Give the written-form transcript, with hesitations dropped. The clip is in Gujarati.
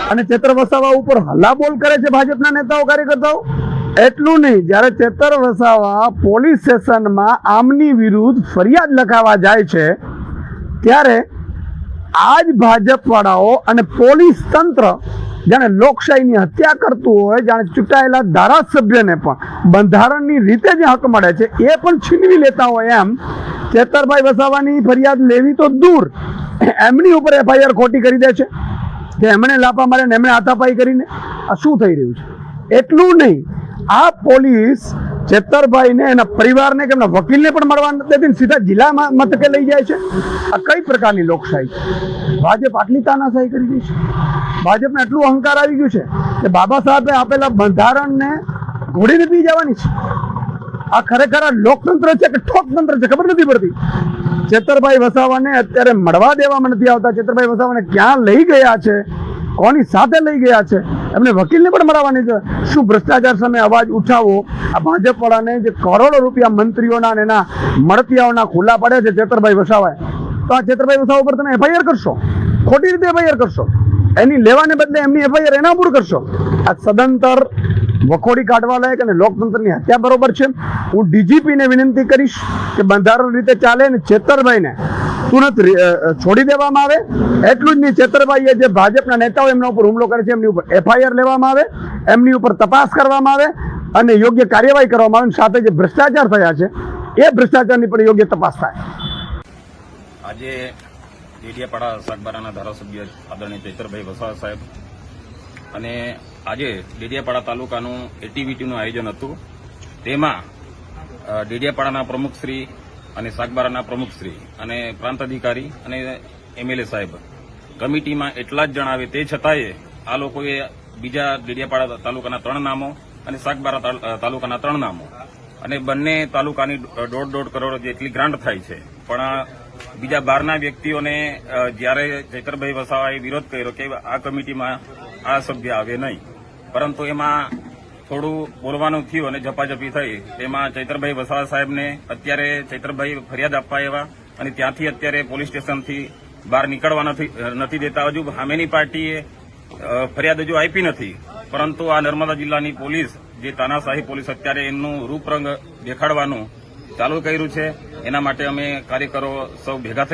અને ચેતર વસાવા ઉપર હલ્લાબોલ કરે છે ભાજપના નેતાઓ કાર્યકર્તાઓ। એટલું નહીં, જ્યારે ચેતર વસાવા પોલીસ સ્ટેશનમાં આમની વિરુદ્ધ ફરિયાદ લખાવવા જાય છે ત્યારે આ જ ભાજપવાળાઓ અને પોલીસ તંત્ર જાણે લોકશાહીની હત્યા કરતું હોય, જાણે ચૂંટાયેલા ધારાસભ્યને પણ બંધારણની રીતે જે હક મળે છે એ પણ છીનવી લેતા હોય એમ ચેતરભાઈ વસાવાની ફરિયાદ લેવી તો દૂર, એમની ઉપર FIR ખોટી કરી દે છે કે એમણે લાપા મારે ને એમણે હાથાપાઈ કરીને। આ શું થઈ રહ્યું છે? એટલું નહીં, આ પોલીસ ચેતરભાઈને એના પરિવારને કે એમના વકીલને પણ મળવા નથી દેતી, સીધા જિલ્લા મથકે લઈ જાય છે। આ કઈ પ્રકારની લોકશાહી છે? ભાજપ આટલી તાનાશાહી કરી રહી છે? ભાજપને એટલું અહંકાર આવી ગયું છે કે બાબા સાહેબે આપેલા બંધારણને ઘોડીને પી જવાની છે। આ ખરેખર આ લોકતંત્ર છે કે ઠોકતંત્ર છે ખબર નથી પડતી। ચેતરભાઈ વસાવાને અત્યારે મળવા દેવામાં નથી આવતા। ચેતરભાઈ વસાવાને ક્યાં લઈ ગયા છે, કોની સાથે લઈ ગયા છે, એમને વકીલને પણ મળવાની છે। શું ભ્રષ્ટાચાર સામે અવાજ ઉઠાવો? આ ભાજપવાળાને જે કરોડો રૂપિયા મંત્રીઓના અને એના મળતિયાઓના ખુલ્લા પડે છે ચેતરભાઈ વસાવાએ, તો આ ચેતરભાઈ વસાવા ઉપર તમે FIR કરશો, ખોટી રીતે FIR કરશો, એની લેવાને બદલે એમની FIR એના ઉપર કરશો। આ સદંતર વખોડી કાઢવા લાયક અને લોકતંત્રની હત્યા બરોબર છે। હું DGPને વિનંતી કરીશ કે બંધારણ રીતે ચાલે અને ચેતરભાઈને તુરંત છોડી દેવામાં આવે। એટલું જ નહીં, ચેતરભાઈએ જે ભાજપના નેતાઓ એમના ઉપર હુમલો કરે છે એમની ઉપર FIR લેવામાં આવે, એમની ઉપર તપાસ કરવામાં આવે અને યોગ્ય કાર્યવાહી કરવામાં આવે। સાથે જે ભ્રષ્ટાચાર થયા છે એ ભ્રષ્ટાચારની પણ યોગ્ય તપાસ થાય। આજે ડેડિયાપાડા સાગબારાના ધારાસભ્ય આદરણીય ચૈતરભાઈ વસાવા સાહેબ અને આજે ડેડિયાપાડા તાલુકાનું એક્ટિવિટીનું આયોજન હતું। તેમાં ડેડિયાપાડાના પ્રમુખશ્રી અને સાગબારાના પ્રમુખશ્રી અને પ્રાંત અધિકારી અને MLA સાહેબ કમિટીમાં એટલા જ જણાવે તે છતાંય આ લોકોએ બીજા ડેડિયાપાડા તાલુકાના 3 નામો અને સાગબારા તાલુકાના 3 નામો અને બંને તાલુકાની 1.5 કરોડ જેટલી ગ્રાન્ટ થાય છે, પણ બીજા બહારના વ્યક્તિઓને જ્યારે ચૈતરભાઈ વસાવાએ વિરોધ કર્યો કે આ કમિટીમાં આ સભ્ય આવે નહીં, પરંતુ એમાં થોડું બોલવાનું થયું અને ઝપાઝપી થઈ। તેમાં ચૈતરભાઈ વસાવા સાહેબને અત્યારે ચૈતરભાઈ ફરિયાદ આપવા આવ્યા અને ત્યાંથી અત્યારે પોલીસ સ્ટેશનથી બહાર નીકળવા નથી દેતા। હજુ સામેની પાર્ટીએ ફરિયાદ હજુ આપી નથી, પરંતુ આ નર્મદા જિલ્લાની પોલીસ જે તાનાશાહી પોલીસ અત્યારે એમનું રૂપરંગ દેખાડવાનું ચાલુ કર્યું છે। એના માટે અમે કાર્યકરો સૌ ભેગા થઈ